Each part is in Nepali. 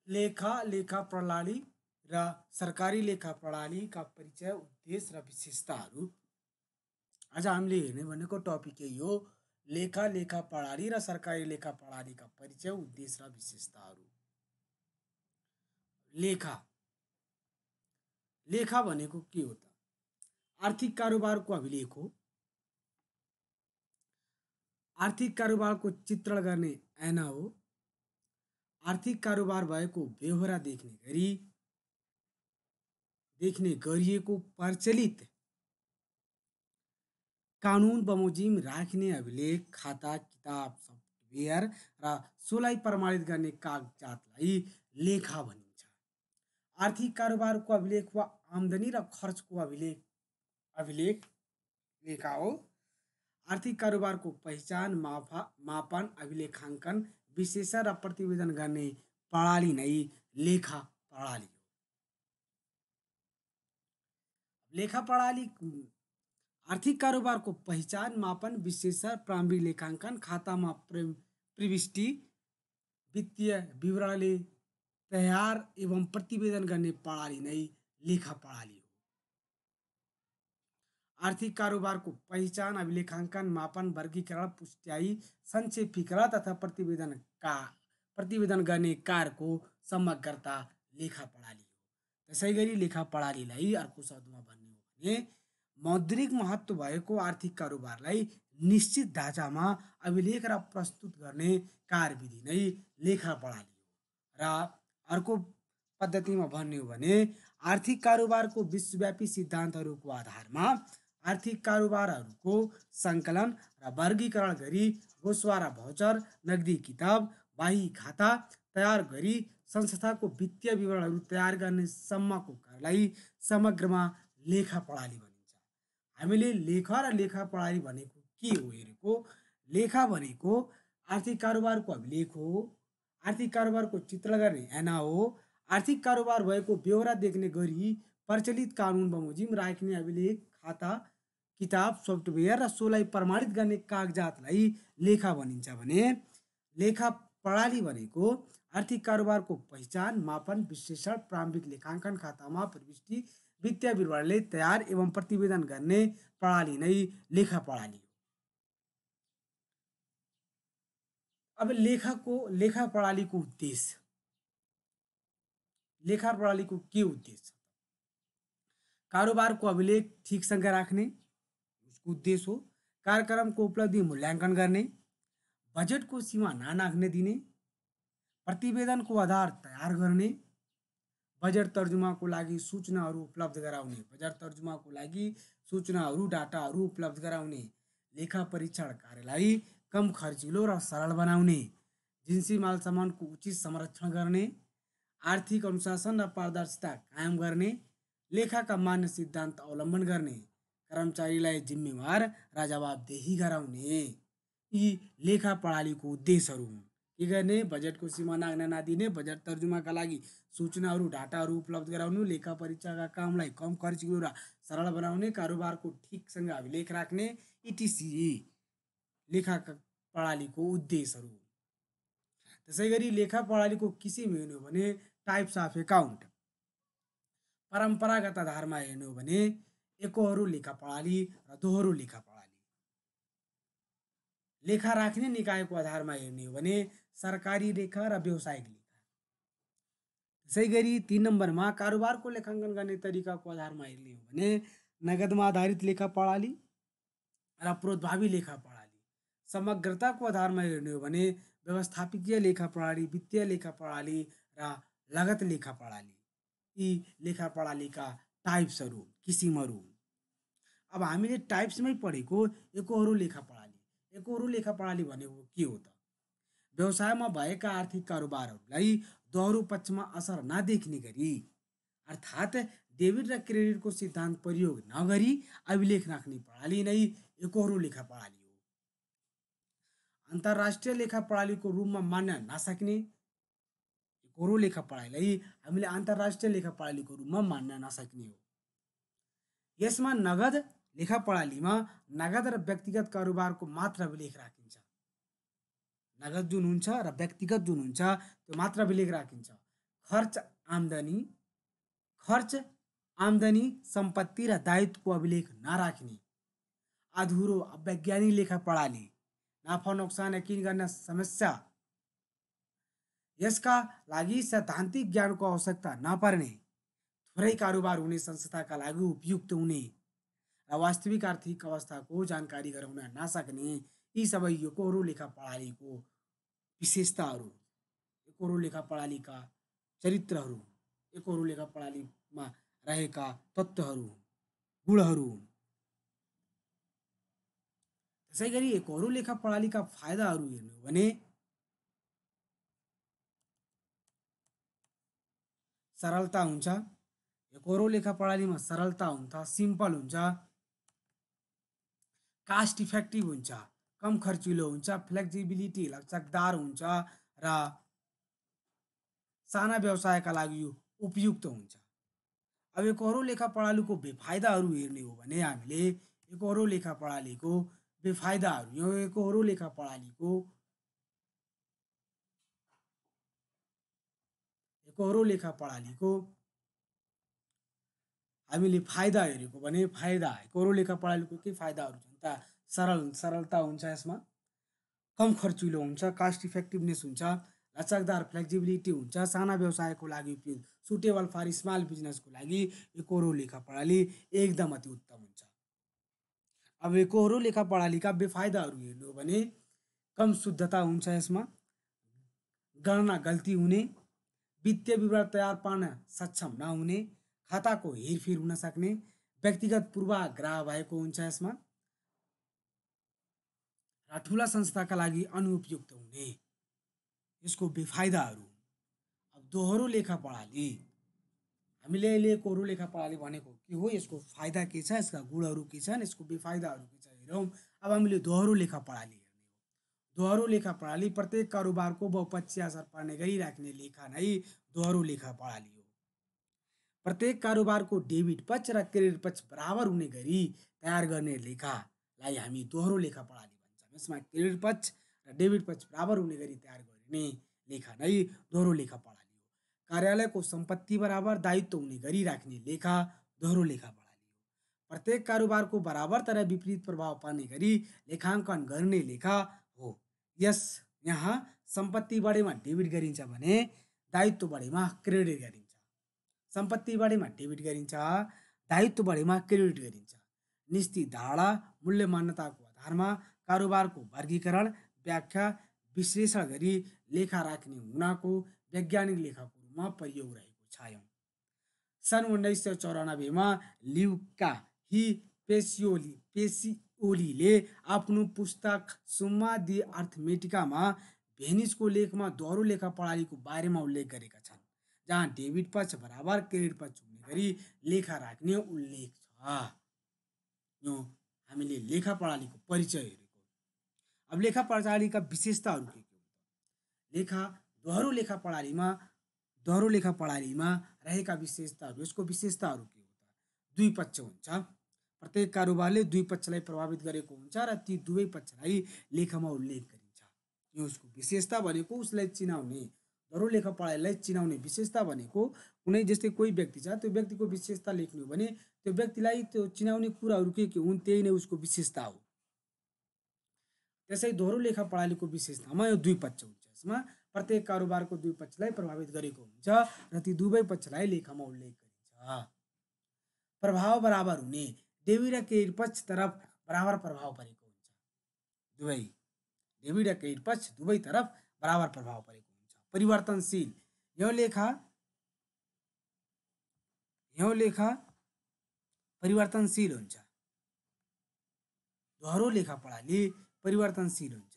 लेखा लेखा प्रणाली र सरकारी लेखा प्रणालीका परिचय उद्देश्य र विशेषताहरू। आज हामीले हेर्ने भनेको टपिक यही हो, लेखा लेखा प्रणाली र सरकारी लेखा प्रणालीका परिचय उद्देश्य र विशेषताहरू। लेखा लेखा भनेको के हो त? आर्थिक कारोबारको अभिलेख हो। आर्थिक कारोबारको चित्रण गर्ने ऐना हो। आर्थिक कारोबार भएको बेहोरा देखने गरिएको प्रचलित कानुन बमोजिम राख्ने अभिलेख, खाता किताब सफ्टवेयर र सोलाई प्रमाणित गर्ने कागजातलाई लेखा भनिन्छ। आर्थिक कारोबारको अभिलेख वा आमदनी र खर्चको अभिलेख लेखा हो। आर्थिक कारोबारको पहिचान, मापन, अभिलेखाङ्कन, विश्लेषण र प्रतिवेदन गर्ने प्रणाली नै लेखा प्रणाली हो। लेखा प्रणाली आर्थिक कारोबारको पहिचान, मापन, विश्लेषण, प्रारम्भिक लेखाङ्कन, खातामा प्रविष्टि, वित्तीय विवरणले तयार एवं प्रतिवेदन गर्ने प्रणाली नै लेखा प्रणाली हो। आर्थिक कारोबारको पहिचान, अभिलेखाङ्कन, मापन, वर्गीकरण, पुष्ट्याई, संक्षेपीकरण तथा प्रतिवेदन गर्ने कार्यको समग्रता लेखा प्रणाली हो। त्यसै गरी लेखा प्रणालीलाई अर्को शब्दमा भन्ने हो भने मौद्रिक महत्त्व भएको आर्थिक कारोबारलाई निश्चित ढाँचामा अभिलेख र प्रस्तुत गर्ने कार्यविधि नै लेखा प्रणाली हो। र अर्को पद्धतिमा भन्ने हो भने आर्थिक कारोबारको विश्वव्यापी सिद्धान्तहरूको आधारमा आर्थिक कारोबारहरूको सङ्कलन र वर्गीकरण गरी गोस्वारा र भाउचर, नगदी किताब, बाही खाता तयार गरी संस्थाको वित्तीय विवरणहरू तयार गर्ने सम्मको कार्यलाई समग्रमा लेखा प्रणाली भनिन्छ। हामीले लेखा र लेखा प्रणाली भनेको के हो हेरेको, लेखा भनेको आर्थिक कारोबारको अभिलेख हो। आर्थिक कारोबारको चित्रण गर्ने ऐना हो। आर्थिक कारोबार भएको बेहोरा देख्ने गरी प्रचलित कानुन बमोजिम राख्ने अभिलेख, खाता किताब सफ्टवेयर र सोलाई प्रमाणित गर्ने कागजातलाई लेखा भनिन्छ भने लेखा प्रणाली भनेको आर्थिक कारोबारको पहिचान, मापन, विश्लेषण, प्रारम्भिक लेखाङ्कन, खातामा प्रविष्टि, वित्तीय विवरणले तयार एवं प्रतिवेदन गर्ने प्रणाली नै लेखा प्रणाली हो। अब लेखा प्रणालीको उद्देश्य, लेखा प्रणालीको के उद्देश्य? कारोबारको अभिलेख ठिकसँग राख्ने उसको उद्देश्य हो। कार्यक्रमको उपलब्धि मूल्याङ्कन गर्ने, बजेटको सीमा नाघ्न दिने, प्रतिवेदनको आधार तयार गर्ने, बजेट तर्जुमाको लागि सूचनाहरू उपलब्ध गराउने, बजेट तर्जुमाको लागि सूचनाहरू डाटाहरू उपलब्ध गराउने, लेखा परीक्षण कार्यलाई कम खर्चिलो र सरल बनाउने, जिन्सी माल सामानको उचित संरक्षण गर्ने, आर्थिक अनुशासन र पारदर्शिता कायम गर्ने, लेखाका मान्य सिद्धान्त अवलम्बन गर्ने, कर्मचारीलाई जिम्मेवार र जवाबदेही गराउने। यी लेखा प्रणालीको उद्देश्यहरू हुन्। के गर्ने? बजेटको सीमा नाघ्न नदिने, बजेट तर्जुमाका लागि सूचनाहरू डाटाहरू उपलब्ध गराउनु, लेखा परीक्षाका कामलाई कम खर्चिलो र सरल बनाउने, कारोबारको ठिकसँग अभिलेख राख्ने, इटिसी लेखा प्रणालीको उद्देश्यहरू। त्यसै गरी लेखा प्रणालीको किसिम हेर्नु हो भने टाइप्स अफ एकाउन्ट। परम्परागत आधारमा हेर्नु हो भने एकहोरो लेखा प्रणाली र दोहोरो लेखा प्रणाली। लेखा राख्ने निकायको आधारमा हेर्ने हो भने सरकारी लेखा र व्यावसायिक लेखा। त्यसै गरी 3 नम्बरमा कारोबारको लेखाङ्कन गर्ने तरिकाको आधारमा हेर्ने हो भने नगदमा आधारित लेखा प्रणाली र प्रोद्भावी लेखा प्रणाली। समग्रताको आधारमा हेर्ने हो भने व्यवस्थापकीय लेखा प्रणाली, वित्तीय लेखा प्रणाली र लागत लेखा प्रणाली। यी लेखा प्रणालीका टाइप्सहरू, किसिमहरू। अब हामीले टाइप्समै पढेको एकहोरो लेखा प्रणाली। एकहोरो लेखा प्रणाली भनेको के हो त? व्यवसायमा भएका आर्थिक कारोबारहरूलाई दोहोरो पक्षमा असर नदेख्ने गरी, अर्थात् डेबिट र क्रेडिटको सिद्धान्त प्रयोग नगरी अभिलेख राख्ने प्रणाली नै एकहोरो लेखा प्रणाली हो। अन्तर्राष्ट्रिय लेखा प्रणालीको रूपमा मान्न नसक्ने एकहोरो लेखा प्रणालीलाई हामीले अन्तर्राष्ट्रिय लेखा प्रणालीको रूपमा मान्न नसक्ने हो। यसमा नगद लेखा प्रणालीमा नगद र व्यक्तिगत कारोबारको मात्र अभिलेख राखिन्छ। नगद जुन हुन्छ र व्यक्तिगत जुन हुन्छ त्यो मात्र अभिलेख राखिन्छ। खर्च आम्दानी खर्च आम्दानी सम्पत्ति र दायित्वको अभिलेख नराख्ने अधुरो अवैज्ञानिक लेखा प्रणाली नाफा नोक्सान यकिन गर्न समस्या यसका लागि सैद्धान्तिक ज्ञानको आवश्यकता नपर्ने थोरै कारोबार हुने संस्थाका लागि उपयुक्त हुने र वास्तविक आर्थिक अवस्थाको जानकारी गराउन नसक्ने यी सबै एकोहोरो लेखा प्रणालीको विशेषताहरू एकोहोरो लेखा प्रणालीका चरित्रहरू एकोहोरो लेखा प्रणालीमा रहेका तत्त्वहरू गुणहरू हुन्। त्यसै गरी एकोहोरो लेखा प्रणालीका फाइदाहरू हेर्नु हो भने सरलता हुन्छ। एकोहोरो लेखा प्रणालीमा सरलता हुन्छ, सिम्पल हुन्छ, कास्ट इफेक्टिभ हुन्छ, कम खर्चिलो हुन्छ, फ्लेक्सिबिलिटी लचकदार हुन्छ र साना व्यवसायका लागि यो उपयुक्त हुन्छ। अब एकोहोरो लेखा प्रणालीको बेफाइदाहरू हेर्ने हो भने हामीले एकोहोरो लेखा प्रणालीको बेफाइदाहरू यो एकोहोरो लेखा प्रणालीको हामीले फाइदा हेरेको भने फाइदा एकोहोरो लेखा प्रणालीको के फाइदाहरू छन् त सरलता हुन्छ, यसमा कम खर्चिलो हुन्छ, कास्ट इफेक्टिभनेस हुन्छ, लचकदार फ्लेक्सिबिलिटी हुन्छ, साना व्यवसायको लागि उपयुक्त सुटेबल फर स्मल बिजनेसको लागि एकोहोरो लेखा प्रणाली एकदम अति उत्तम हुन्छ। अब एकोहोरो लेखा प्रणालीका बेफाइदाहरू हेर्नु हो भने कम शुद्धता हुन्छ, यसमा गणना गल्ती हुने, वित्तीय विवरण तयार पार्न सक्षम नहुने, खाताको हेरफेर हुन सक्ने, व्यक्तिगत पूर्वाग्रह भएको हुन्छ यसमा र ठुला संस्थाका लागि अनुपयुक्त हुने यसको बेफाइदाहरू। अब दोहोरो लेखा प्रणाली हामीले अहिले एकोहोरो लेखा प्रणाली भनेको के हो, यसको फाइदा के छ, यसका गुणहरू के छन्, यसको बेफाइदाहरू के छ हेरौँ। अब हामीले दोहोरो लेखा प्रणाली हेर्ने हो। दोहोरो लेखा प्रणाली प्रत्येक कारोबारको बहुपक्षीय असर पर्ने गरी राख्ने लेखा नै दोहोरो लेखा प्रणाली हो। प्रत्येक कारोबारको डेबिट पक्ष र क्रेडिट पक्ष बराबर हुने गरी तयार गर्ने लेखालाई हामी दोहोरो लेखा प्रणाली भन्छौँ। यसमा क्रेडिट पक्ष र डेबिट पक्ष बराबर हुने गरी तयार गर्ने लेखा नै दोहोरो लेखा प्रणाली हो। कार्यालयको सम्पत्ति बराबर दायित्व हुने गरी राख्ने लेखा दोहोरो लेखा प्रणाली हो। प्रत्येक कारोबारको बराबर तर विपरीत प्रभाव पर्ने गरी लेखाङ्कन गर्ने लेखा हो। यहाँ सम्पत्ति बढेमा डेबिट गरिन्छ भने दायित्व बढेमा क्रेडिट गरिन्छ। सम्पत्ति बढेमा डेबिट गरिन्छ, दायित्व बढेमा क्रेडिट गरिन्छ। निश्चित धारणा मूल्य मान्यताको आधारमा कारोबारको वर्गीकरण व्याख्या विश्लेषण गरी लेखा राख्ने हुनाको वैज्ञानिक लेखाको रूपमा प्रयोग रहेको छ। सन् 1994मा ल्युका ही पेसिओलीले आफ्नो पुस्तक सुम्मा दि अर्थमेटिकामा भेनिसको लेखमा दोहोरो लेखा प्रणालीको बारेमा उल्लेख गरेका छन्, जहाँ डेबिट पक्ष बराबर क्रेडिट पक्ष हुने गरी लेखा राख्ने उल्लेख छ। यो हामीले लेखा प्रणालीको परिचय हेरेको। अब लेखा प्रणालीका विशेषताहरू के हो त दोहोरो लेखा प्रणालीमा रहेका विशेषताहरू, यसको विशेषताहरू के हो त दुई पक्ष हुन्छ। प्रत्येक कारोबारले दुई पक्षलाई प्रभावित गरेको हुन्छ र ती दुवै पक्षलाई लेखामा उल्लेख गरिन्छ। यसको विशेषता भनेको उसलाई चिनाउने, दोहोरो लेखा प्रणालीलाई चिनाउने विशेषता भनेको कुनै जस्तै कोही व्यक्ति छ, त्यो व्यक्तिको विशेषता लेख्नु हो भने त्यो व्यक्तिलाई त्यो चिनाउने कुराहरू के हुन् त्यही नै उसको विशेषता हो। त्यसै दोहोरो लेखा प्रणालीको विशेषतामा यो दुई पक्ष हुन्छ। यसमा प्रत्येक कारोबारको दुई पक्षलाई प्रभावित गरेको हुन्छ र ती दुवै पक्षलाई लेखामा उल्लेख गरिन्छ। प्रभाव बराबर हुने, डेबिट र क्रेडिट पक्ष तरफ बराबर प्रभाव परेको हुन्छ। दुवै डेबिट र क्रेडिट पक्ष दुवै तरफ बराबर प्रभाव परेको हुन्छ। परिवर्तनशील, यो लेखा परिवर्तनशील हुन्छ। दोहोरो लेखा प्रणाली परिवर्तनशील हुन्छ।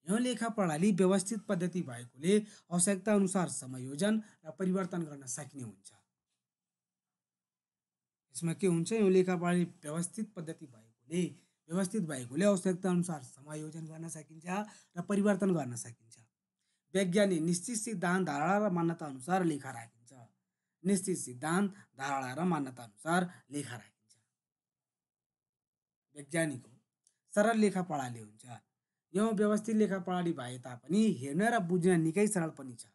यो लेखा प्रणाली व्यवस्थित पद्धति भएकोले आवश्यकता अनुसार समायोजन र परिवर्तन गर्न सकिने हुन्छ। यसमा के हुन्छ, यो लेखा प्रणाली व्यवस्थित भएकोले आवश्यकता अनुसार समायोजन गर्न सकिन्छ र परिवर्तन गर्न सकिन्छ। वैज्ञानिक निश्चित सिद्धान्त धारणा र मान्यता अनुसार लेखा राखिन्छ। निश्चित सिद्धान्त धारणा र मान्यता अनुसार लेखा राखिन्छ। वैज्ञानिक हो। सरल लेखा प्रणाली हुन्छ। यो व्यवस्थित लेखा प्रणाली भए तापनि हेर्न र बुझ्न निकै सरल पनि छ।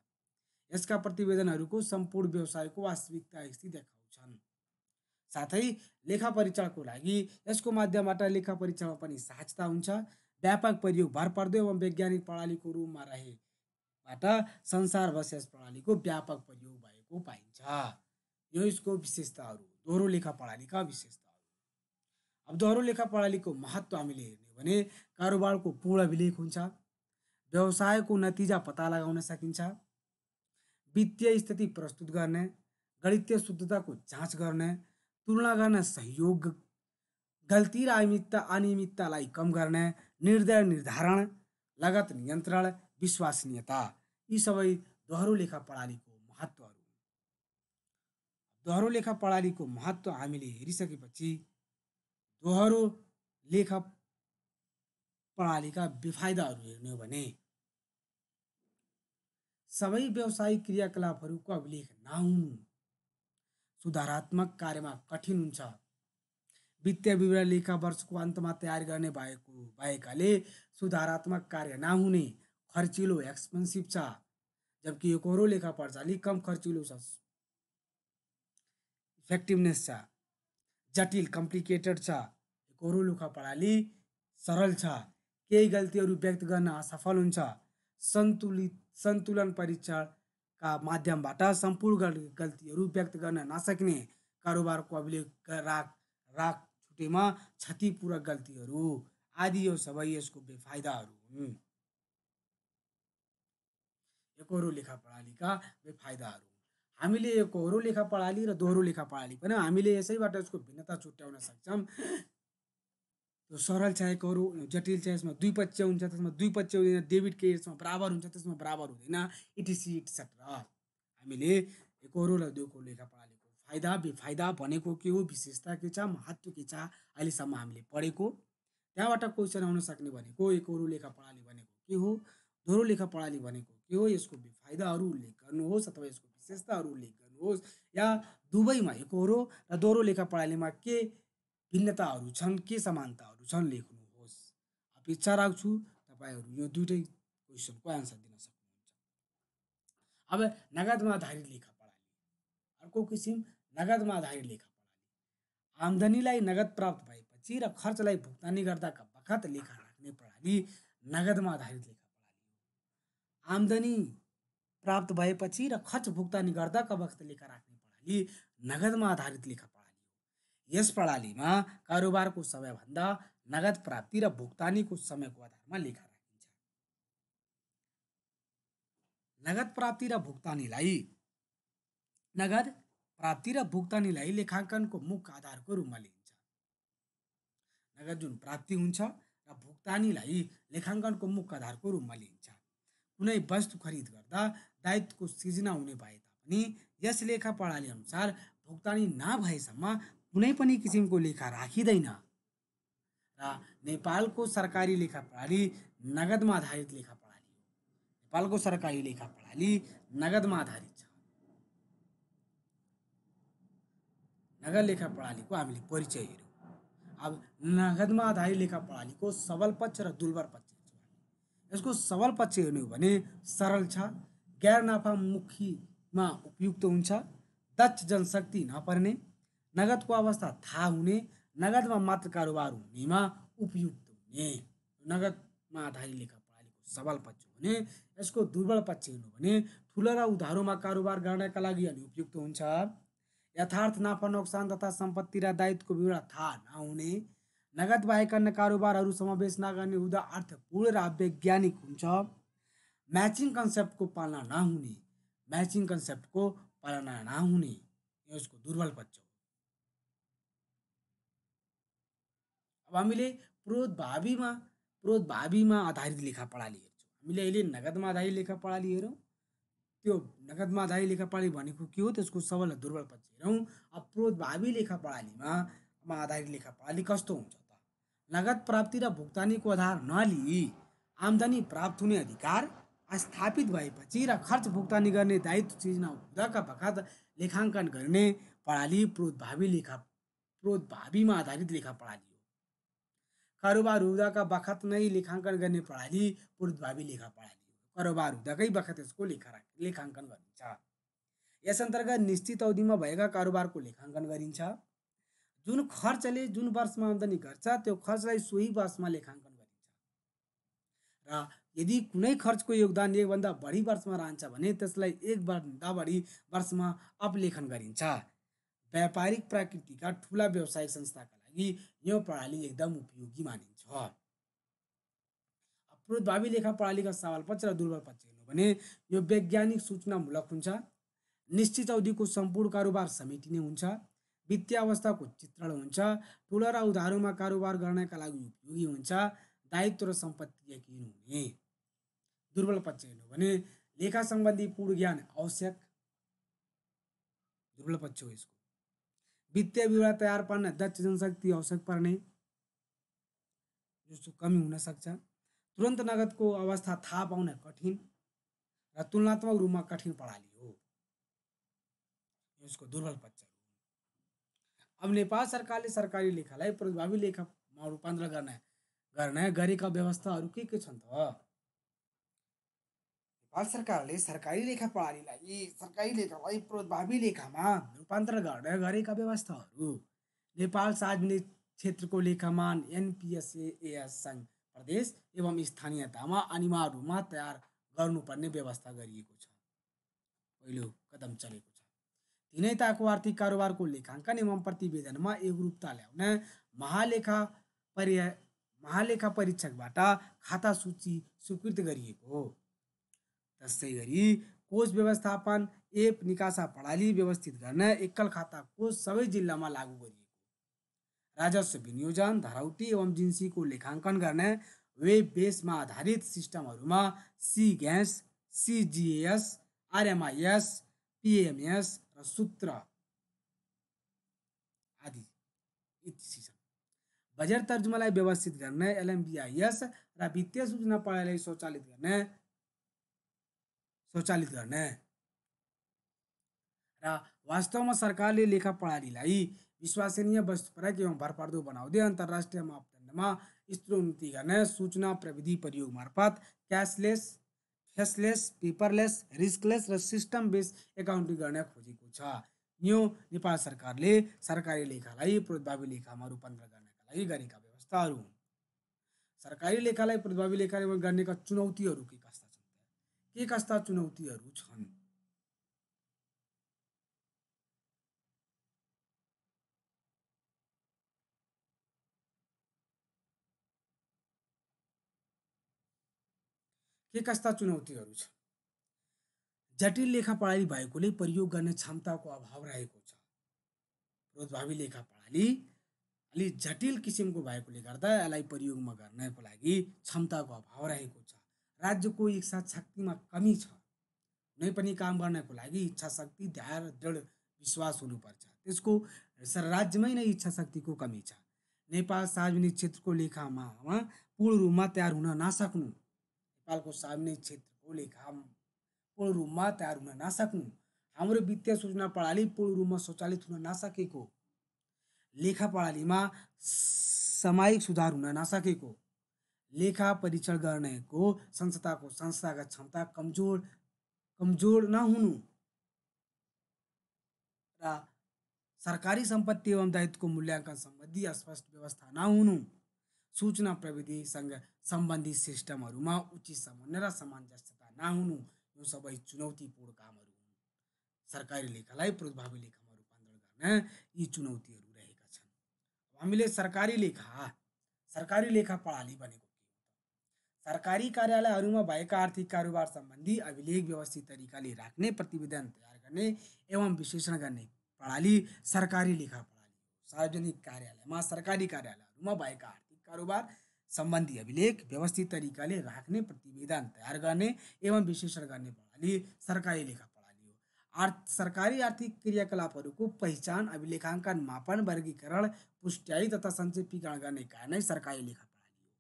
यसका प्रतिवेदनहरूको सम्पूर्ण व्यवसायको वास्तविकता स्थिति देखाउँछन्। साथै लेखा परीक्षणको लागि यसको माध्यमबाट लेखा परीक्षणमा पनि सहजता हुन्छ। व्यापक प्रयोग भरपर्दो एवं वैज्ञानिक प्रणालीको रूपमा रहेबाट संसारभर यस प्रणालीको व्यापक प्रयोग भएको पाइन्छ। यो यसको विशेषताहरू, दोहोरो लेखा प्रणालीका विशेषताहरू। अब दोहोरो लेखा प्रणालीको महत्त्व हामीले हेर्ने हो भने कारोबारको पूर्ण अभिलेख हुन्छ, व्यवसायको नतिजा पत्ता लगाउन सकिन्छ, वित्तीय स्थिति प्रस्तुत गर्ने, गणितीय शुद्धताको जाँच गर्ने, तुलना गर्न सहयोग, गल्ती र अनियमिततालाई कम गर्ने, निर्दय निर्धारण, लागत नियन्त्रण, विश्वसनीयता, यी सबै दोहोरो लेखा प्रणालीको महत्त्वहरू। दोहोरो लेखा प्रणालीको महत्त्व हामीले हेरिसकेपछि दोहोरो लेखा प्रणालीका बेफाइदाहरू हेर्ने हो भने सबै व्यावसायिक क्रियाकलापहरूको अभिलेख नहुनु, सुधारात्मक कार्यमा कठिन हुन्छ, वित्तीय विवरण लेखा वर्षको अन्तमा तयार गर्ने भएकाले सुधारात्मक कार्य नहुने, खर्चिलो एक्सपेन्सिभ छ, जबकि एकोहोरो लेखा प्रणाली कम खर्चिलो छ, इफेक्टिभनेस छ, जटिल कम्प्लिकेटेड छ, एकोहोरो लेखा प्रणाली सरल छ, केही गल्तीहरू व्यक्त गर्न असफल हुन्छ, सन्तुलन परीक्षणका माध्यमबाट सम्पूर्ण गल्तीहरू व्यक्त गर्न नसक्ने, कारोबारको अभिलेख राख छुटेमा क्षतिपूरक गल्तीहरू आदि यो सबै यसको बेफाइदाहरू हुन्। एकोहोरो लेखा प्रणालीका बेफाइदाहरू हामीले एकोहोरो लेखा प्रणाली र दोहोरो लेखा प्रणाली पनि हामीले यसैबाट यसको भिन्नता छुट्याउन सक्छौँ। त्यो सरल छ एकोहोरो, जटिल छ, यसमा द्विपक्षीय हुन्छ, त्यसमा द्विपक्षीय हुँदैन, डेबिट क्रेडिटमा बराबर हुन्छ, त्यसमा बराबर हुँदैन, इटिसी इट्सेट्रा। हामीले एकोहोरो र दोहोरो लेखा प्रणालीको फाइदा बेफाइदा भनेको के हो, विशेषता के छ, महत्त्व के छ, अहिलेसम्म हामीले पढेको। त्यहाँबाट क्वेसन आउन सक्ने भनेको एकोहोरो लेखा प्रणाली भनेको के हो, दोहोरो लेखा प्रणाली भनेको के हो, यसको बेफाइदाहरू उल्लेख गर्नुहोस् अथवा यसको विशेषताहरू उल्लेख गर्नुहोस्, या दुवैमा एकोहोरो र दोहोरो लेखा प्रणालीमा के भिन्नताहरू छन्, के समानताहरू छन् लेख्नुहोस्। अपेक्षा राख्छु तपाईँहरू यो दुईटै क्वेसनको एन्सर दिन सक्नुहुन्छ। अब नगदमा आधारित लेखा प्रणाली, अर्को किसिम नगदमा आधारित लेखा प्रणाली। आम्दानीलाई नगद प्राप्त भएपछि र खर्चलाई भुक्तानी गर्दाका बखत लेखा राख्ने प्रणाली नगदमा आधारित लेखा प्रणाली हो। आम्दानी प्राप्त भएपछि र खर्च भुक्तानी गर्दाका बखत लेखा राख्ने प्रणाली नगदमा आधारित लेखा प्रणाली हो। यस प्रणालीमा कारोबारको समयभन्दा नगद प्राप्ति र भुक्तानीको समयको आधारमा लेखा राखिन्छ। नगद प्राप्ति र भुक्तानीलाई लेखाङ्कनको मुख्य आधारको रूपमा लिइन्छ। नगद जुन प्राप्ति हुन्छ र भुक्तानीलाई लेखाङ्कनको मुख्य आधारको रूपमा लिइन्छ। कुनै वस्तु खरिद गर्दा दायित्वको सिर्जना हुने भए तापनि यस लेखा प्रणाली अनुसार भुक्तानी नभएसम्म कुनै पनि किसिमको लेखा राखिँदैन र नेपालको सरकारी लेखा प्रणाली नगदमा आधारित लेखा प्रणाली हो। नेपालको सरकारी लेखा प्रणाली नगदमा आधारित छ। नगद लेखा प्रणालीको हामीले परिचय हेर्यौँ। अब नगदमा आधारित लेखा प्रणालीको सबल पक्ष र दुर्बल पक्ष हेर्छौँ। यसको सबल पक्ष हेर्ने हो भने सरल छ, गैर नाफामुखीमा उपयुक्त हुन्छ, दक्ष जनशक्ति नपर्ने, नगदको अवस्था थाहा हुने, नगदमा मात्र कारोबार हुनेमा उपयुक्त हुने। नगदमा आधारित लेखा प्रणालीको सबल पक्ष हो भने यसको दुर्बल पक्ष हेर्नु भने ठुला र उधारोमा कारोबार गर्नका लागि अनुपयुक्त हुन्छ, यथार्थ नाफा नोक्सान तथा सम्पत्ति र दायित्वको विवरण थाहा नहुने, नगद बाहेक अन्य कारोबारहरू समावेश नगर्ने हुँदा अर्थपूर्ण र अवैज्ञानिक हुन्छ, म्याचिङ कन्सेप्टको पालना नहुने यसको दुर्बल पक्ष हो। अब हामीले प्रोद्भावीमा आधारित लेखा प्रणाली हेर्छौँ। हामीले अहिले नगदमा आधारित लेखा प्रणाली हेरौँ। त्यो नगदमा आधारित लेखा प्रणाली भनेको के हो, त्यसको सबल र दुर्बल पक्ष हेरौँ। अब प्रोद्भावी लेखा प्रणालीमा आधारित लेखा प्रणाली कस्तो हुन्छ त, नगद प्राप्ति र भुक्तानीको आधार नलिई आम्दानी प्राप्त हुने अधिकार स्थापित भएपछि र खर्च भुक्तानी गर्ने दायित्व सिर्जना हुँदाका बखत लेखाङ्कन गर्ने प्रणाली प्रोद्भावीमा आधारित लेखा प्रणाली हो। कारोबार हुँदाका बखत नै लेखाङ्कन गर्ने प्रणाली पूर्वभावी लेखा प्रणाली हो। कारोबार हुँदाकै बखत यसको लेखाङ्कन गरिन्छ। यस अन्तर्गत निश्चित अवधिमा भएका कारोबारको लेखाङ्कन गरिन्छ। जुन खर्चले जुन वर्षमा आम्दानी गर्छ त्यो खर्चलाई सोही वर्षमा लेखाङ्कन गरिन्छ र यदि कुनै खर्चको योगदान एकभन्दा बढी वर्षमा रहन्छ भने त्यसलाई एकभन्दा बढी वर्षमा अपलेखन गरिन्छ। व्यापारिक प्रकृतिका ठुला व्यावसायिक संस्थाका लागि यो प्रणाली एकदम उपयोगी मानिन्छ। पूर्वभावी लेखा प्रणालीका सबल पक्ष र दुर्बल पक्ष हेर्नु भने यो वैज्ञानिक सूचनामूलक हुन्छ, निश्चित अवधिको सम्पूर्ण कारोबार समेटिने हुन्छ, वित्तीय अवस्थाको चित्रण हुन्छ, ठुला र उधारोमा कारोबार गर्नका लागि उपयोगी हुन्छ, दायित्व र सम्पत्ति यकिन हुने। दुर्बल पक्ष हेर्नु भने लेखा सम्बन्धी पूर्ण ज्ञान आवश्यक, दुर्बल पक्ष हो यसको। वित्तीय विवरण तयार पार्न दक्ष जनशक्ति आवश्यक पर्ने, जसको कमी हुन सक्छ। तुरन्त नगदको अवस्था थाहा पाउन कठिन र तुलनात्मक रूपमा कठिन प्रणाली हो, यसको दुर्बल पक्ष। अब नेपाल सरकारले सरकारी लेखालाई पूर्वभावी लेखामा रूपान्तरण गर्न गरेका व्यवस्थाहरू के छन् त? नेपाल सरकारले सरकारी लेखालाई पूर्वभावी लेखामा रूपान्तरण गर्न गरेका व्यवस्थाहरू: नेपाल सार्वजनिक क्षेत्रको लेखामान एनपिएसएएस सङ्घ प्रदेश एवं स्थानीयतामा अनिवार्य रूपमा तयार गर्नुपर्ने व्यवस्था गरिएको छ। पहिलो कदम चलेको छ। तिनै ताको आर्थिक कारोबारको लेखाङ्कन एवं प्रतिवेदनमा एकरूपता ल्याउन महालेखा परीक्षकबाट खाता सूची स्वीकृत गरिएको हो। त्यसै गरी कोष व्यवस्थापन एप निकासा प्रणाली व्यवस्थित गर्न एकल खाता कोष सबै जिल्लामा लागू गरिएको। राजस्व विनियोजन, धरौटी एवं जिन्सीको लेखाङ्कन गर्न वेब बेसमा आधारित सिस्टमहरूमा सिग्यास, सिजिएस, आरएमआइएस, पिएमएस र सूत्र आदि इत्यादि। बजेट तर्जुमालाई व्यवस्थित गर्न एलएमबिआइएस र वित्तीय सूचना प्रणालीलाई स्वचालित गर्न र वास्तवमा सरकारले लेखा प्रणालीलाई विश्वसनीय, वस्तुपरक एवं भरपर्दो बनाउँदै अन्तर्राष्ट्रिय मापदण्डमा स्तरोन्नति गर्न सूचना प्रविधि प्रयोग मार्फत क्यासलेस, फेसलेस, पेपरलेस, रिस्कलेस र सिस्टम बेस एकाउन्टिङ गर्न खोजेको छ। यो नेपाल सरकारले सरकारी लेखालाई पूर्वभावी लेखामा रूपान्तरण गर्नका लागि गरेका व्यवस्थाहरू हुन्। सरकारी लेखालाई पूर्वभावी लेखामा गर्नेका चुनौतीहरू के कस्ता छन्? के कस्ता चुनौतीहरू छन्? के कस्ता चुनौतीहरू छन्? जटिल लेखा प्रणाली भएकोले प्रयोग गर्ने क्षमताको अभाव रहेको छ। पूर्वभावी लेखा प्रणाली अलि जटिल किसिमको भएकोले गर्दा यसलाई प्रयोगमा गर्नको लागि क्षमताको अभाव रहेको छ। राज्यको इच्छा शक्तिमा कमी छ। कुनै पनि काम गर्नको लागि इच्छा शक्ति, धैर्य, दृढ विश्वास हुनुपर्छ। त्यसको राज्यमै नै इच्छा शक्तिको कमी छ। नेपाल सार्वजनिक क्षेत्रको लेखामा पूर्ण रूपमा तयार हुन नसक्नु, नेपालको सार्वजनिक क्षेत्रको लेखा पूर्ण रूपमा तयार हुन नसक्नु, हाम्रो वित्तीय सूचना प्रणाली पूर्ण रूपमा स्वचालित हुन नसकेको, लेखा प्रणालीमा सामयिक सुधार हुन नसकेको, लेखा परीक्षण गर्नेको संस्थागत क्षमता कमजोर नहुनु र सरकारी सम्पत्ति एवं दायित्वको मूल्याङ्कन सम्बन्धी अस्पष्ट व्यवस्था नहुनु, सूचना प्रविधिसँग सम्बन्धित सिस्टमहरूमा उचित समन्वय र सामञ्जस्यता नहुनु, यो सबै चुनौतीपूर्ण कामहरू हुन्। सरकारी लेखालाई पूर्वभावी लेखामा रूपान्तरण गर्न यी चुनौतीहरू रहेका छन्। हामीले सरकारी लेखा प्रणाली भनेको के हो? सरकारी कार्यालयहरूमा भएका आर्थिक कारोबार सम्बन्धी अभिलेख व्यवस्थित तरिकाले राख्ने, प्रतिवेदन तयार गर्ने एवं विश्लेषण गर्ने प्रणाली सरकारी लेखा प्रणाली हो। सार्वजनिक कार्यालयमा, सरकारी कार्यालयहरूमा भएका आर्थिक कारोबार सम्बन्धी अभिलेख व्यवस्थित तरिकाले राख्ने, प्रतिवेदन तयार गर्ने एवं विश्लेषण गर्ने प्रणाली सरकारी लेखा प्रणाली हो। सरकारी आर्थिक क्रियाकलापहरूको पहिचान, अभिलेखाङ्कन, मापन, वर्गीकरण, पुष्ट्याइ तथा संक्षेपीकरण गर्ने कार्य नै सरकारी लेखा प्रणाली हो।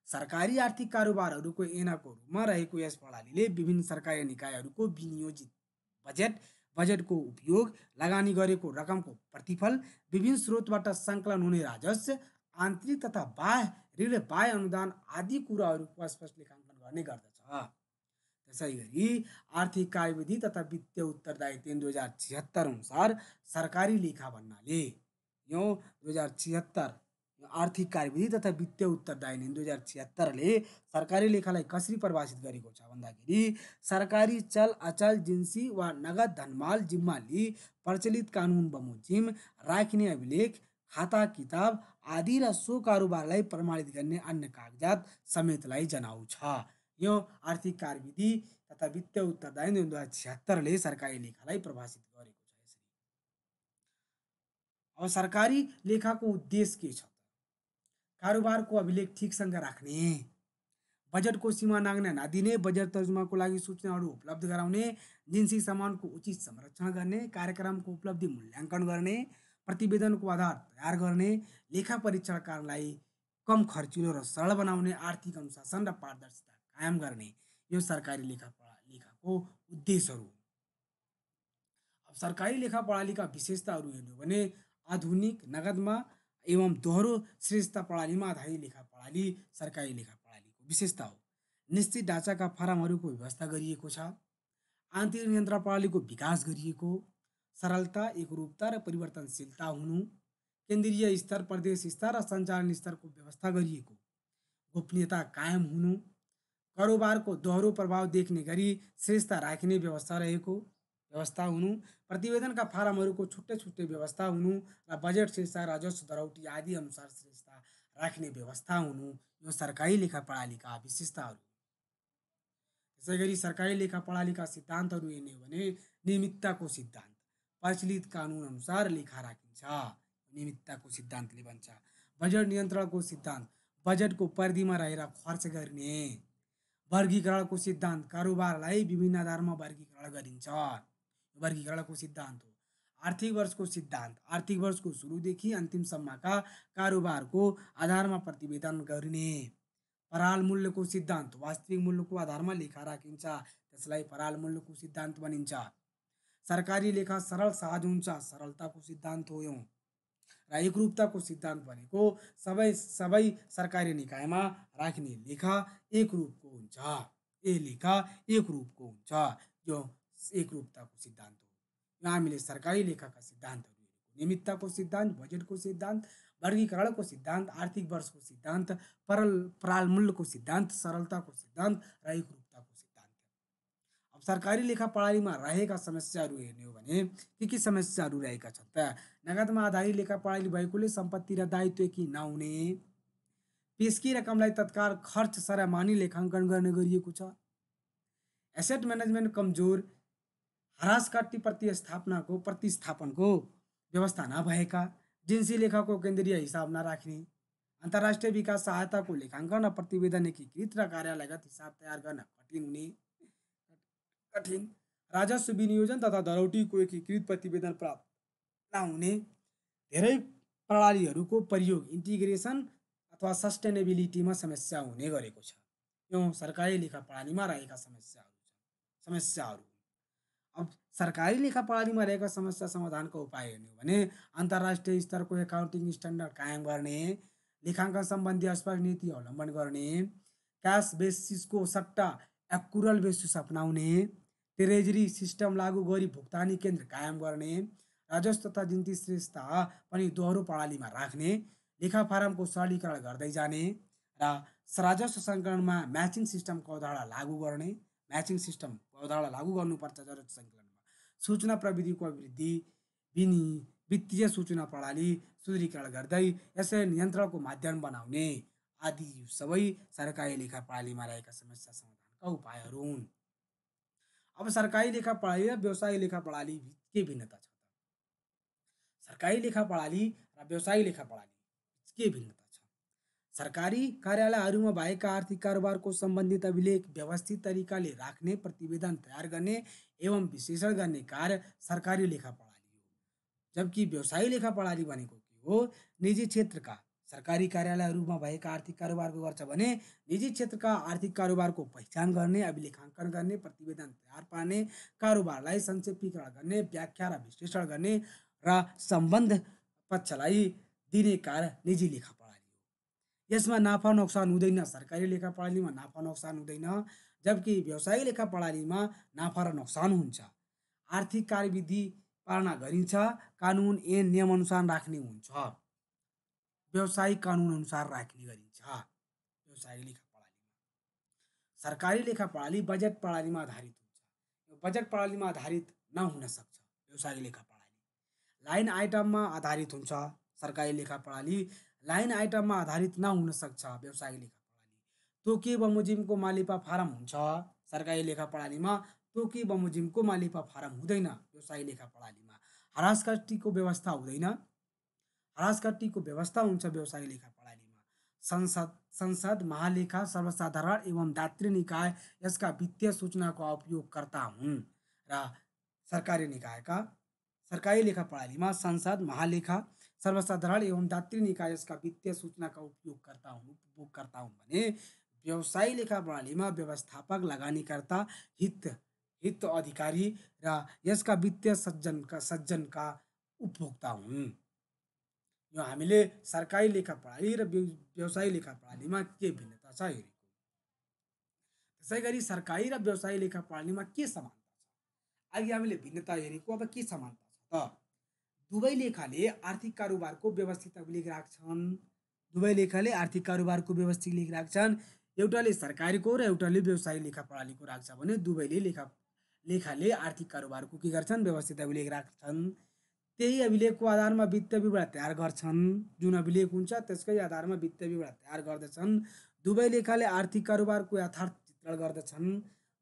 सरकारी आर्थिक कारोबारहरूको ऐनाको रूपमा रहेको यस प्रणालीले विभिन्न सरकारी निकायहरूको विनियोजित बजेटको उपयोग, लगानी गरेको रकमको प्रतिफल, विभिन्न स्रोतबाट सङ्कलन हुने राजस्व आन्तरिक तथा बाह्य ऋण बाह्य अनुदान आदि कुराहरूको स्पष्ट लेखाङ्कन गर्ने गर्दछ। त्यसै गरी आर्थिक कार्यविधि तथा वित्तीय उत्तरदायित्व 2076 अनुसार सरकारी लेखा भन्नाले यो 2076 आर्थिक कार्यविधि तथा वित्तीय उत्तरदायित्व 2076ले सरकारी लेखालाई कसरी परिभाषित गरेको छ भन्दाखेरि सरकारी चल अचल जिन्सी वा नगद धनमाल जिम्मा लिई प्रचलित कानुन बमोजिम राख्ने अभिलेख खाता किताब आदि र सो कारोबारलाई प्रमाणित गर्ने अन्य कागजात समेतलाई जनाउँछ। यो आर्थिक कार्यविधि तथा वित्तीय उत्तरदायित्व 2076ले सरकारी लेखालाई परिभाषित गरेको छ। यसरी अब सरकारी लेखाको उद्देश्य के छ? कारोबारको अभिलेख ठिकसँग राख्ने, बजेटको सीमा नाघ्न नदिने, बजेट तर्जुमाको लागि सूचनाहरू उपलब्ध गराउने, जिन्सी सामानको उचित संरक्षण गर्ने, कार्यक्रमको उपलब्धि मूल्याङ्कन गर्ने, प्रतिवेदनको आधार तयार गर्ने, लेखा परीक्षणकारलाई कम खर्चिलो र सरल बनाउने, आर्थिक अनुशासन र पारदर्शिता कायम गर्ने, यो सरकारी लेखाको उद्देश्यहरू। अब सरकारी लेखा प्रणालीका विशेषताहरू हेर्नु भने आधुनिक नगदमा एवं दोहोरो श्रेष्ठता प्रणालीमा आधारित लेखा प्रणाली सरकारी लेखा प्रणालीको विशेषता हो। निश्चित ढाँचाका फारमहरूको व्यवस्था गरिएको छ, आन्तरिक नियन्त्रण प्रणालीको विकास गरिएको, सरलता एकरूपता र परिवर्तनशीलता हुनु, केन्द्रीय स्तर प्रदेश स्तर र सञ्चालन स्तरको व्यवस्था गरिएको, गोपनीयता कायम हुनु, कारोबारको दोहोरो प्रभाव देख्ने गरी श्रेष्ठता राख्ने व्यवस्था हुनु, प्रतिवेदनका फारमहरूको छुट्टै छुट्टै व्यवस्था हुनु र बजेट श्रेष्ठता राजस्व धरौटी आदि अनुसार श्रेष्ठता राख्ने व्यवस्था हुनु, यो सरकारी लेखा प्रणालीका विशेषताहरू। त्यसै गरी सरकारी लेखा प्रणालीका सिद्धान्तहरू हेर्ने हो भने नियमितताको सिद्धान्त, प्रचलित कानुन अनुसार लेखा राखिन्छ, नियमितताको सिद्धान्तले भन्छ। बजेट नियन्त्रणको सिद्धान्त, बजेटको परिधिमा रहेर खर्च गर्ने। वर्गीकरणको सिद्धान्त, कारोबारलाई विभिन्न आधारमा वर्गीकरण गरिन्छ, वर्गीकरणको सिद्धान्त हो। आर्थिक वर्षको सिद्धान्त, आर्थिक वर्षको सुरुदेखि अन्तिमसम्मका कारोबारको आधारमा प्रतिवेदन गर्ने। पराल मूल्यको सिद्धान्त, वास्तविक मूल्यको आधारमा लेखा राखिन्छ, त्यसलाई पराल मूल्यको सिद्धान्त भनिन्छ। सरकारी लेखा सरल सहज हुन्छ, सरलताको सिद्धान्त हो यो। र एकरूपताको सिद्धान्त भनेको सबै सरकारी निकायमा राख्ने लेखा एकरूपको हुन्छ, लेखा एकरूपको हुन्छ, यो एकरूपताको सिद्धान्त हो। यहाँ हामीले सरकारी लेखाका सिद्धान्तहरू हेरेको, नियमितताको सिद्धान्त, बजेटको सिद्धान्त, वर्गीकरणको सिद्धान्त, आर्थिक वर्षको सिद्धान्त, पराल मूल्यको सिद्धान्त, सरलताको सिद्धान्त र एकरूपताको सिद्धान्त। अब सरकारी लेखा प्रणालीमा रहेका समस्याहरू हेर्ने हो भने के समस्याहरू रहेका छन् त? नगदमा आधारित लेखा प्रणाली भएकोले सम्पत्ति र दायित्व एकी नहुने, पेशकी रकमलाई तत्काल खर्च सरमानी लेखाङ्कन गर्ने गरिएको छ, एसेट म्यानेजमेन्ट कमजोर, ह्रासघट्ती प्रतिस्थापनको व्यवस्था नभएका, जिन्सी लेखाको केन्द्रीय हिसाब नराख्ने, अन्तर्राष्ट्रिय विकास सहायताको लेखाङ्कन र प्रतिवेदन एकीकृत र कार्यालयगत हिसाब तयार गर्न कठिन, राजस्व विनियोजन तथा धरौटीको एकीकृत प्रतिवेदन प्राप्त नहुने, धेरै प्रणालीहरूको प्रयोग इन्टिग्रेसन अथवा सस्टेनेबिलिटीमा समस्या हुने गरेको छ। यो सरकारी लेखा प्रणालीमा रहेका समस्याहरू। अब सरकारी लेखा प्रणालीमा रहेका समस्या समाधानको उपाय हेर्ने हो भने अन्तर्राष्ट्रिय स्तरको एकाउन्टिङ स्ट्यान्डर्ड कायम गर्ने, लेखाङ्कन सम्बन्धी स्पष्ट नीति अवलम्बन गर्ने, क्यास बेसिसको सट्टा एक्युरल बेसिस अपनाउने, ट्रेजरी सिस्टम लागू गरी भुक्तानी केन्द्र कायम गर्ने, राजस्व तथा जिन्सी श्रेष्ठता पनि दोहोरो प्रणालीमा राख्ने, लेखा फारमको सरलीकरण गर्दै जाने र राजस्व सङ्कलनमा म्याचिङ सिस्टमको अवधारणा लागू गर्ने, म्याचिङ सिस्टमको अवधारणा लागू गर्नुपर्छ राजस्व सङ्कलनमा, सूचना प्रविधिको अभिवृद्धि, वित्तीय सूचना प्रणाली सुदृढीकरण गर्दै यसलाई नियन्त्रणको माध्यम बनाउने आदि सबै सरकारी लेखा प्रणालीमा रहेका समस्या समाधानका उपायहरू हुन्। अब सरकारी लेखा प्रणाली र व्यवसायिक लेखा प्रणाली के भिन्नता छ? सरकारी लेखा प्रणाली र व्यवसायिक लेखा प्रणाली के भिन्नता छ? सरकारी कार्यालयहरूमा भएका आर्थिक कारोबारको सम्बन्धित अभिलेख व्यवस्थित तरिकाले राख्ने, प्रतिवेदन तयार गर्ने एवं विश्लेषण गर्ने कार्य सरकारी लेखा प्रणाली हो। जबकि व्यवसायिक लेखा प्रणाली भनेको के हो? निजी क्षेत्रका सरकारी कार्यालयहरूमा भएका आर्थिक कारोबारको गर्छ भने निजी क्षेत्रका आर्थिक कारोबारको पहिचान गर्ने, अभिलेखाङ्कन गर्ने, प्रतिवेदन तयार पार्ने, कारोबारलाई संक्षेपीकरण गर्ने, व्याख्या र विश्लेषण गर्ने र सम्बन्ध पक्षलाई दिने कार्य निजी लेखा प्रणाली हो। यसमा नाफा नोक्सान हुँदैन। सरकारी लेखा प्रणालीमा नाफा नोक्सान हुँदैन, जबकि व्यवसायिक लेखा प्रणालीमा नाफा र नोक्सान हुन्छ। आर्थिक कार्यविधि पालना गरिन्छ, कानुन ऐन नियमअनुसार राख्ने हुन्छ। व्यवसायिक कानुन अनुसार राख्ने गरिन्छ व्यवसायिक लेखा प्रणालीमा। सरकारी लेखा प्रणाली बजेट प्रणालीमा आधारित हुन्छ। यो बजेट प्रणालीमा आधारित नहुन सक्छ व्यवसायिक लेखा प्रणाली। लाइन आइटममा आधारित हुन्छ सरकारी लेखा प्रणाली, लाइन आइटममा आधारित नहुन सक्छ व्यवसायिक लेखा प्रणाली। तोकी बमोजिमको मालिपा फारम हुन्छ सरकारी लेखा प्रणालीमा, तोकी बमोजिमको मालिपा फारम हुँदैन व्यवसायिक लेखा प्रणालीमा। हरासकट्टीको व्यवस्था हुँदैन, हरासकट्टीको व्यवस्था हुन्छ व्यवसायिक लेखा प्रणालीमा। संसद संसद महालेखा सर्वसाधारण एवं दात्री निकाय यसका वित्तीय सूचनाको उपयोगकर्ता हुन्। र सरकारी निकायका सरकारी लेखा प्रणालीमा संसद महालेखा सर्वसाधारण एवं दात्री निकाय यसका वित्तीय सूचनाका उपयोगकर्ता हुन् भने व्यवसायिक लेखा प्रणालीमा व्यवस्थापक, लगानीकर्ता, हित अधिकारी र यसका वित्तीय सज्जनका उपभोक्ता हुन्। यो हामीले सरकारी लेखा प्रणाली र व्यवसायिक लेखा प्रणालीमा के भिन्नता छ हेरेको। त्यसै गरी सरकारी र व्यवसायिक लेखा प्रणालीमा के समानता छ, अघि हामीले भिन्नता हेरेको, अब के समानता छ त। दुवै लेखाले आर्थिक कारोबारको व्यवस्थित अभिलेख राख्छन्। दुवै लेखाले आर्थिक कारोबारको व्यवस्थित लेख राख्छन्। एउटाले सरकारीको र एउटाले व्यवसायिक लेखा प्रणालीको राख्छ भने दुवैले लेखाले आर्थिक कारोबारको के गर्छन्, व्यवस्थित अभिलेख राख्छन्। त्यही अभिलेखको आधारमा वित्तीय विवरण तयार गर्छन्। जुन अभिलेख हुन्छ त्यसकै आधारमा वित्तीय विवरण तयार गर्दछन्। दुवै लेखाले आर्थिक कारोबारको यथार्थ चित्रण गर्दछन्।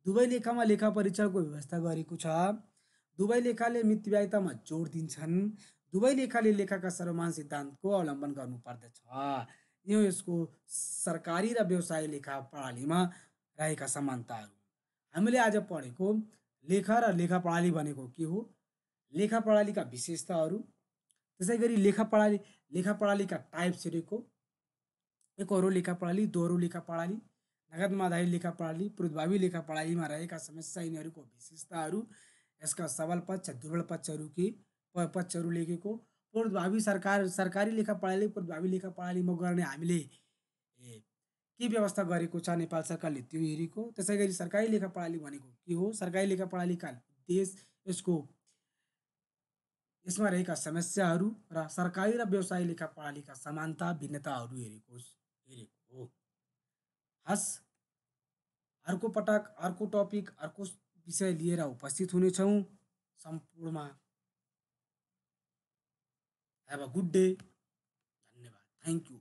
दुवै लेखामा लेखा परीक्षणको व्यवस्था गरेको छ। दुवै लेखाले मितव्ययितामा जोड दिन्छन्। दुवै लेखाले लेखाका सर्वमान्य सिद्धान्तको अवलम्बन गर्नुपर्दछ। यो यसको सरकारी र व्यवसायिक लेखा प्रणालीमा रहेका समानताहरू। हामीले आज पढेको लेखा र लेखा प्रणाली भनेको के हो, लेखा प्रणालीका विशेषताहरू, त्यसै गरी लेखा प्रणालीका टाइप्स हेरेको। एकहोरो लेखा प्रणाली, दोहोरो लेखा प्रणाली, नगदमा आधारित लेखा प्रणाली, पूर्वभावी लेखा प्रणालीमा रहेका समस्या, यिनीहरूको विशेषताहरू, यसका सबल पक्ष दुर्बल पक्षहरू लेखेको। पूर्वभावी सरकारी लेखा प्रणाली, पूर्वभावी लेखा प्रणालीमा गर्ने हामीले के व्यवस्था गरेको छ नेपाल सरकारले त्यो हेरेको। त्यसै गरी सरकारी लेखा प्रणाली भनेको के हो, सरकारी लेखा प्रणालीका उद्देश्य, यसमा रहेका समस्याहरू र सरकारी र व्यवसायिक लेखा प्रणालीका समानता भिन्नताहरू हेरेको हो। हस्, अर्को पटक अर्को टपिक, अर्को विषय लिएर उपस्थित हुनेछौँ। सम्पूर्णमा हैव अ गुड डे। धन्यवाद। Thank you.